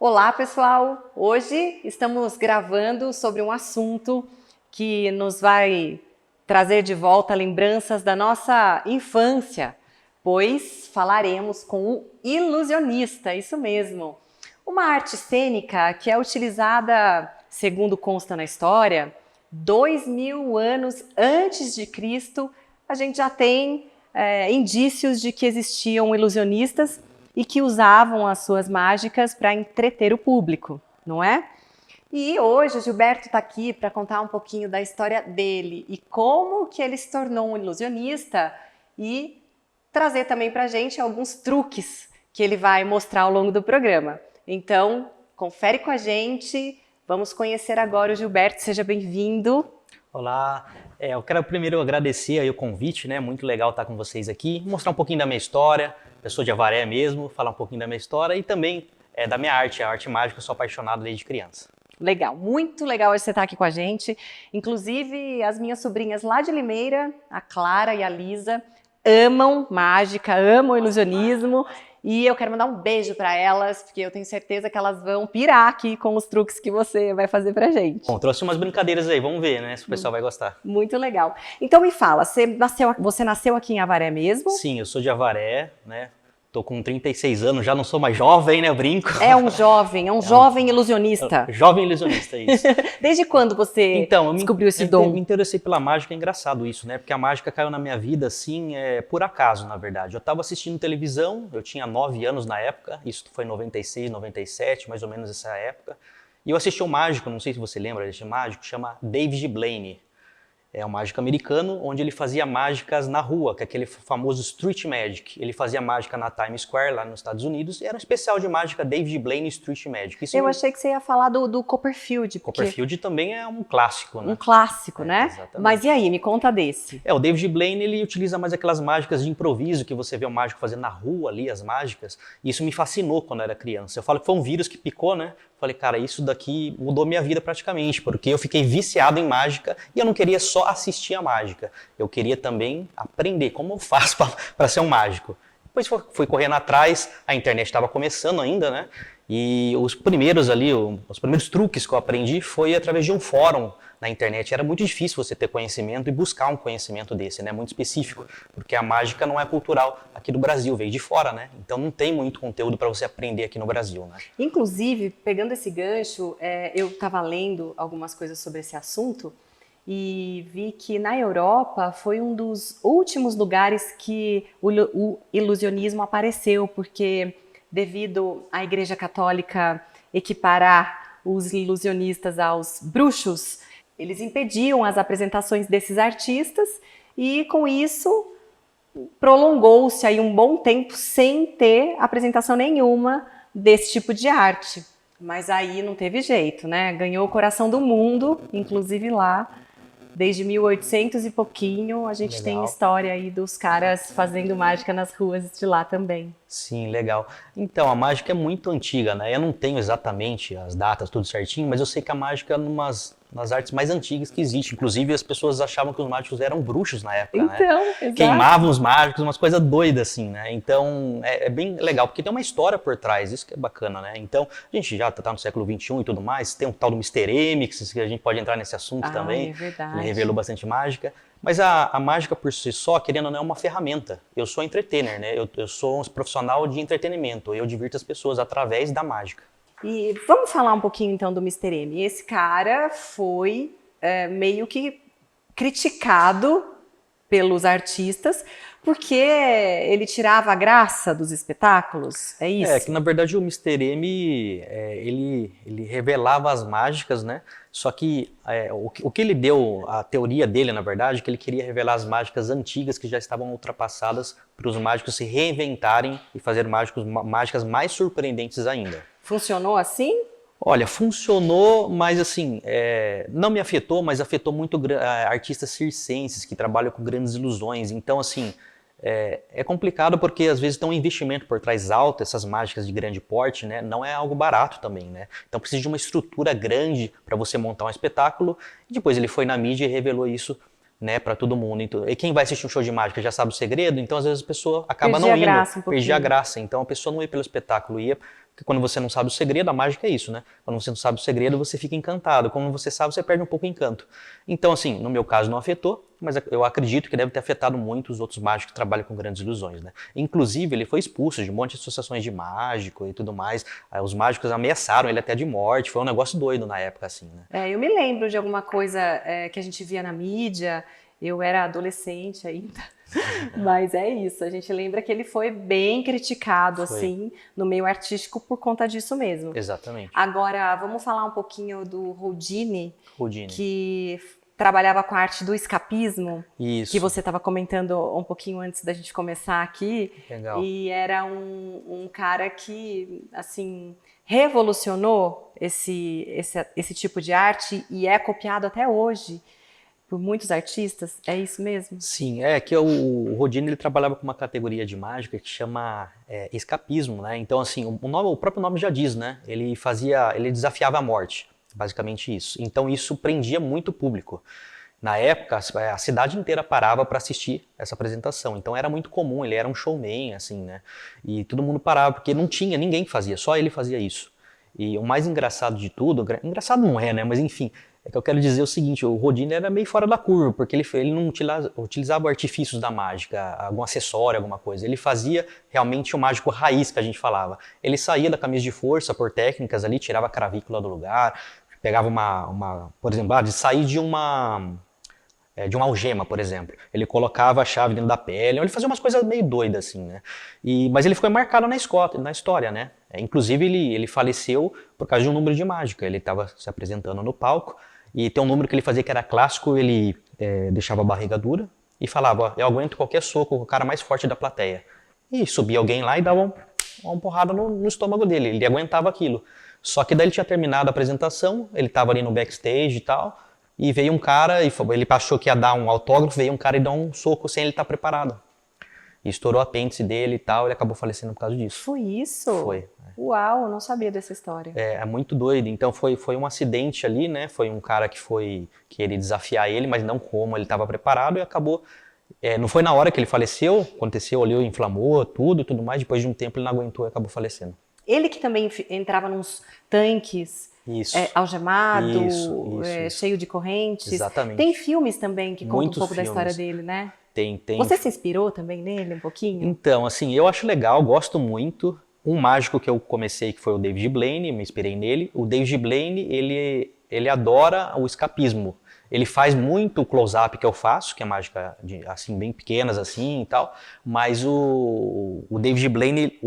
Olá, pessoal! Hoje estamos gravando sobre um assunto que nos vai trazer de volta lembranças da nossa infância, pois falaremos com o ilusionista, isso mesmo. Uma arte cênica que é utilizada, segundo consta na história, 2000 anos antes de Cristo, a gente já tem indícios de que existiam ilusionistas e que usavam as suas mágicas para entreter o público, não é? E hoje o Gilberto está aqui para contar um pouquinho da história dele e como que ele se tornou um ilusionista e trazer também para a gente alguns truques que ele vai mostrar ao longo do programa. Então, confere com a gente, vamos conhecer agora o Gilberto, seja bem-vindo. Olá, eu quero primeiro agradecer aí o convite, né? Muito legal estar com vocês aqui, mostrar um pouquinho da minha história, eu sou de Avaré mesmo, falar um pouquinho da minha história e também da minha arte, a arte mágica, eu sou apaixonado desde criança. Legal, muito legal você estar aqui com a gente. Inclusive, as minhas sobrinhas lá de Limeira, a Clara e a Lisa, amam mágica, amam ilusionismo. E eu quero mandar um beijo para elas, porque eu tenho certeza que elas vão pirar aqui com os truques que você vai fazer pra gente. Bom, trouxe umas brincadeiras aí, vamos ver, né, se o pessoal vai gostar. Muito legal. Então me fala, você nasceu aqui em Avaré mesmo? Sim, eu sou de Avaré, né, tô com 36 anos, já não sou mais jovem, né, eu brinco. É um jovem ilusionista. Jovem ilusionista, isso. Desde quando você descobriu esse dom? Eu me interessei pela mágica, é engraçado isso, né? Porque a mágica caiu na minha vida, assim, por acaso, na verdade. Eu estava assistindo televisão, eu tinha 9 anos na época, isso foi em 96, 97, mais ou menos essa época. E eu assisti um mágico, não sei se você lembra desse mágico, chama David Blaine. É um mágico americano, onde ele fazia mágicas na rua, que é aquele famoso street magic. Ele fazia mágica na Times Square, lá nos Estados Unidos, e era um especial de mágica David Blaine Street Magic. Eu achei que você ia falar do Copperfield. Copperfield também é um clássico, né? Um clássico, né? Exatamente. Mas e aí, me conta desse. O David Blaine, ele utiliza mais aquelas mágicas de improviso, que você vê o mágico fazendo na rua ali, as mágicas, e isso me fascinou quando eu era criança. Eu falo que foi um vírus que picou, né? Falei, cara, isso daqui mudou minha vida praticamente, porque eu fiquei viciado em mágica e eu não queria só assistir a mágica, eu queria também aprender como eu faço para ser um mágico. Depois fui correndo atrás, a internet estava começando ainda, né? E os primeiros truques que eu aprendi foi através de um fórum na internet. Era muito difícil você ter conhecimento e buscar um conhecimento desse, né? Muito específico, porque a mágica não é cultural aqui do Brasil, veio de fora, né? Então não tem muito conteúdo para você aprender aqui no Brasil, né? Inclusive, pegando esse gancho, eu estava lendo algumas coisas sobre esse assunto e vi que na Europa foi um dos últimos lugares que o ilusionismo apareceu, porque devido à Igreja Católica equiparar os ilusionistas aos bruxos, eles impediam as apresentações desses artistas e, com isso, prolongou-se aí um bom tempo sem ter apresentação nenhuma desse tipo de arte. Mas aí não teve jeito, né? Ganhou o coração do mundo, inclusive lá. Desde 1800 e pouquinho, a gente tem história aí dos caras fazendo mágica nas ruas de lá também. Sim, legal. Então, a mágica é muito antiga, né? Eu não tenho exatamente as datas, tudo certinho, mas eu sei que a mágica é nas artes mais antigas que existe. Inclusive, as pessoas achavam que os mágicos eram bruxos na época, né? Exato. Queimavam os mágicos, umas coisas doidas, assim, né? Então, é bem legal, porque tem uma história por trás, isso que é bacana, né? Então, a gente já tá no século XXI e tudo mais, tem um tal do Mr. M, que a gente pode entrar nesse assunto também. É verdade. Ele revelou bastante mágica. Mas a mágica por si só, querendo ou não, é uma ferramenta. Eu sou entertainer, né? Eu sou um profissional de entretenimento. Eu divirto as pessoas através da mágica. E vamos falar um pouquinho então do Mr. M. Esse cara foi meio que criticado pelos artistas porque ele tirava a graça dos espetáculos, é isso? Que na verdade o Mr. M, ele revelava as mágicas, né? Só que o que ele deu, a teoria dele, na verdade, é que ele queria revelar as mágicas antigas que já estavam ultrapassadas para os mágicos se reinventarem e fazer mágicas mais surpreendentes ainda. Funcionou assim? Olha, funcionou, mas assim, não me afetou, mas afetou muito artistas circenses que trabalham com grandes ilusões. Então, assim, é complicado porque às vezes tem um investimento por trás alto, essas mágicas de grande porte, né? Não é algo barato também, né? Então precisa de uma estrutura grande para você montar um espetáculo. E depois ele foi na mídia e revelou isso, né, para todo mundo. Então, e quem vai assistir um show de mágica já sabe o segredo, então às vezes a pessoa acaba não indo, perdia a graça. Então a pessoa não ia pelo espetáculo, ia Porque quando você não sabe o segredo, a mágica é isso, né? Quando você não sabe o segredo, você fica encantado. Quando você sabe, você perde um pouco o encanto. Então, assim, no meu caso não afetou, mas eu acredito que deve ter afetado muito os outros mágicos que trabalham com grandes ilusões, né? Inclusive, ele foi expulso de um monte de associações de mágico e tudo mais. Os mágicos ameaçaram ele até de morte. Foi um negócio doido na época, assim, né? Eu me lembro de alguma coisa que a gente via na mídia. Eu era adolescente ainda. Mas é isso, a gente lembra que ele foi bem criticado, assim, no meio artístico por conta disso mesmo. Exatamente. Agora, vamos falar um pouquinho do Houdini, Houdini. que trabalhava com a arte do escapismo, Isso. que você estava comentando um pouquinho antes da gente começar aqui. Legal. E era um cara que, assim, revolucionou esse tipo de arte e é copiado até hoje por muitos artistas, é isso mesmo? Sim, que o Houdini ele trabalhava com uma categoria de mágica que chama escapismo, né? Então, assim, o próprio nome já diz, né? Ele desafiava a morte, basicamente isso. Então, isso prendia muito o público. Na época, a cidade inteira parava para assistir essa apresentação. Então, era muito comum, ele era um showman, assim, né? E todo mundo parava, porque não tinha ninguém que fazia, só ele fazia isso. E o mais engraçado de tudo, engraçado não é, né? Mas enfim, é que eu quero dizer o seguinte, o Houdini era meio fora da curva, porque ele não utilizava artifícios da mágica, algum acessório, alguma coisa. Ele fazia realmente o mágico raiz que a gente falava. Ele saía da camisa de força por técnicas ali, tirava a cravícula do lugar, pegava por exemplo, de sair de uma algema, por exemplo. Ele colocava a chave dentro da pele, ele fazia umas coisas meio doidas, assim, né? Mas ele foi marcado na história, né? Inclusive, ele faleceu por causa de um número de mágica. Ele estava se apresentando no palco, e tem um número que ele fazia que era clássico, ele deixava a barriga dura e falava, eu aguento qualquer soco com o cara mais forte da plateia. E subia alguém lá e dava uma porrada no estômago dele, ele aguentava aquilo. Só que daí ele tinha terminado a apresentação, ele estava ali no backstage e tal, e veio um cara, ele achou que ia dar um autógrafo, veio um cara e deu um soco sem ele estar preparado. E estourou o apêndice dele e tal, ele acabou falecendo por causa disso. Foi isso? Foi. Uau, eu não sabia dessa história. É muito doido. Então foi um acidente ali, né? Foi um cara que ele desafiar ele, mas não como ele estava preparado e acabou. Não foi na hora que ele faleceu, aconteceu ali, inflamou tudo mais, depois de um tempo ele não aguentou e acabou falecendo. Ele que também entrava nos tanques, algemado, Isso. cheio de correntes. Exatamente. Tem filmes também que contam um pouco da história dele, né? Tem. Você se inspirou também nele um pouquinho? Então, assim, eu acho legal, gosto muito. Um mágico que eu comecei, que foi o David Blaine, me inspirei nele. O David Blaine, ele adora o escapismo. Ele faz muito o close-up que eu faço, que é mágica assim, bem pequenas assim e tal, mas o David Blaine,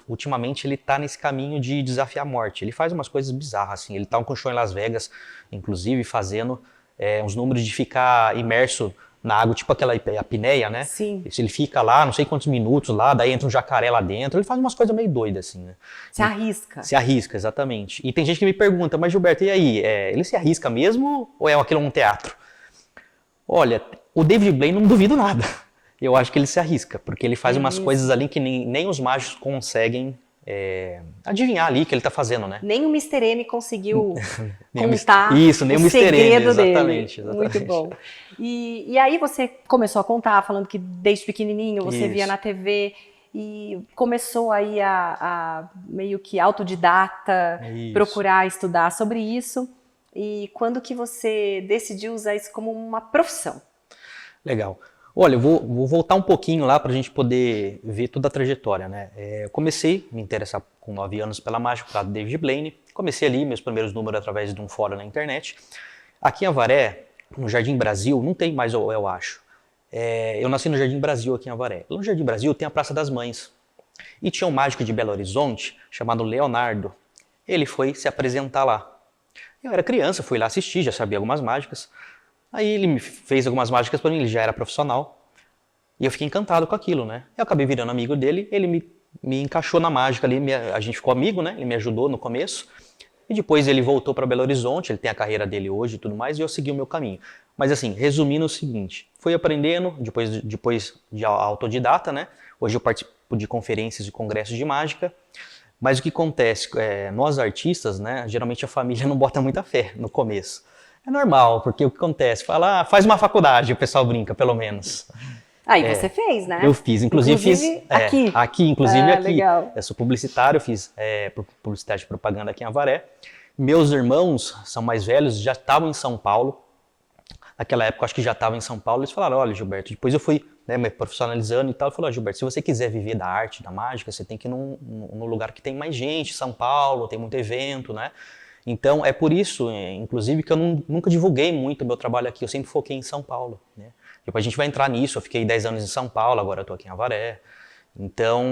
ultimamente, ele tá nesse caminho de desafiar a morte. Ele faz umas coisas bizarras, assim. Ele tá com um show em Las Vegas, inclusive, fazendo uns números de ficar imerso na água, tipo aquela apneia, né? Sim. Ele fica lá, não sei quantos minutos lá, daí entra um jacaré lá dentro, ele faz umas coisas meio doidas, assim, né? Se arrisca. Se arrisca, exatamente. E tem gente que me pergunta, mas Gilberto, e aí, ele se arrisca mesmo ou é aquilo um teatro? Olha, o David Blaine não duvido nada. Eu acho que ele se arrisca, porque ele faz umas coisas ali que nem os mágicos conseguem adivinhar ali que ele tá fazendo, né? Nem o Mr. M conseguiu contar isso, nem o Mr. M, exatamente. Muito bom. E aí você começou a contar, falando que desde pequenininho você via na TV e começou aí a meio que autodidata, procurar estudar sobre isso. E quando que você decidiu usar isso como uma profissão? Legal. Olha, eu vou voltar um pouquinho lá para a gente poder ver toda a trajetória, né? Eu comecei a me interessar com 9 anos pela mágica, por causa do David Blaine. Comecei ali meus primeiros números através de um fórum na internet. Aqui em Avaré, no Jardim Brasil, não tem mais, eu acho. Eu nasci no Jardim Brasil, aqui em Avaré. No Jardim Brasil tem a Praça das Mães. E tinha um mágico de Belo Horizonte, chamado Leonardo. Ele foi se apresentar lá. Eu era criança, fui lá assistir, já sabia algumas mágicas. Aí ele me fez algumas mágicas para mim, ele já era profissional. E eu fiquei encantado com aquilo, né? Eu acabei virando amigo dele, ele me encaixou na mágica ali, a gente ficou amigo, né? Ele me ajudou no começo. E depois ele voltou para Belo Horizonte, ele tem a carreira dele hoje e tudo mais, e eu segui o meu caminho. Mas assim, resumindo o seguinte, fui aprendendo, depois de autodidata, né? Hoje eu participo de conferências e congressos de mágica. Mas o que acontece, nós artistas, né? Geralmente a família não bota muita fé no começo. É normal, porque o que acontece? Fala, faz uma faculdade, o pessoal brinca, pelo menos. Aí você fez, né? Eu fiz, inclusive fiz aqui. Aqui, inclusive aqui. Legal. Eu sou publicitário, fiz publicidade e propaganda aqui em Avaré. Meus irmãos são mais velhos, já estavam em São Paulo. Naquela época, acho que já estavam em São Paulo. Eles falaram, olha, Gilberto, depois eu fui me profissionalizando e tal. Eu falei, ó, Gilberto, se você quiser viver da arte, da mágica, você tem que ir num lugar que tem mais gente, São Paulo, tem muito evento, né? Então, é por isso, inclusive, que eu nunca divulguei muito o meu trabalho aqui. Eu sempre foquei em São Paulo, né? Depois a gente vai entrar nisso. Eu fiquei 10 anos em São Paulo, agora eu tô aqui em Avaré. Então,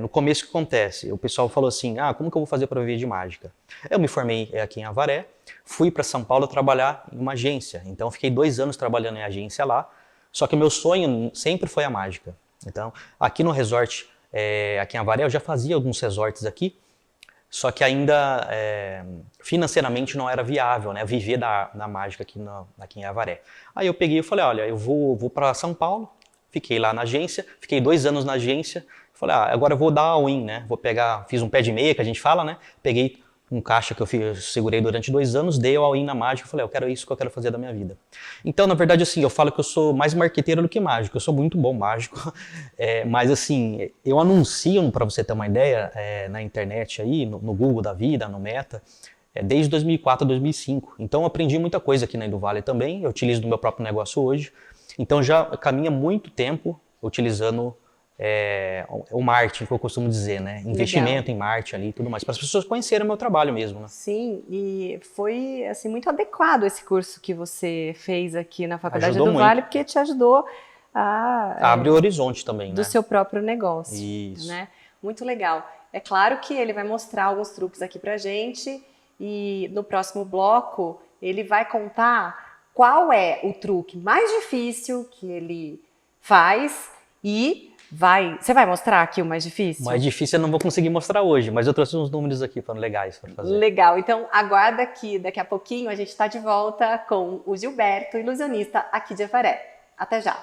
no começo o que acontece? O pessoal falou assim, como que eu vou fazer para viver de mágica? Eu me formei aqui em Avaré, fui para São Paulo trabalhar em uma agência. Então, fiquei 2 anos trabalhando em agência lá, só que o meu sonho sempre foi a mágica. Então, aqui no resort, aqui em Avaré, eu já fazia alguns resorts aqui, só que ainda financeiramente não era viável, né, viver da mágica aqui em Avaré. Aí eu peguei e falei, olha, eu vou para São Paulo. Fiquei lá na agência, fiquei 2 anos na agência, falei, agora eu vou dar all-in, né? Vou pegar, fiz um pé de meia, que a gente fala, né? Peguei um caixa que eu segurei durante 2 anos, dei o all-in na mágica, falei, eu quero isso que eu quero fazer da minha vida. Então, na verdade, assim, eu falo que eu sou mais marqueteiro do que mágico, eu sou muito bom mágico, mas assim, eu anuncio, para você ter uma ideia, na internet aí, no Google da vida, no Meta, desde 2004 a 2005. Então, eu aprendi muita coisa aqui na Induvale também, eu utilizo no meu próprio negócio hoje. Então já caminha muito tempo utilizando o marketing, que eu costumo dizer, né? Investimento em marketing ali e tudo mais, para as pessoas conhecerem o meu trabalho mesmo, né? Sim, e foi assim, muito adequado esse curso que você fez aqui na Faculdade Ajudou do Vale, muito. porque te ajudou a Abre o horizonte também, do né? seu próprio negócio. Isso. Né? Muito legal. É claro que ele vai mostrar alguns truques aqui pra gente e no próximo bloco ele vai contar qual é o truque mais difícil que ele faz e você vai mostrar aqui o mais difícil? O mais difícil eu não vou conseguir mostrar hoje, mas eu trouxe uns números aqui foram legais para fazer. Legal, então aguarda aqui, daqui a pouquinho a gente está de volta com o Gilberto, ilusionista aqui de Avaré. Até já!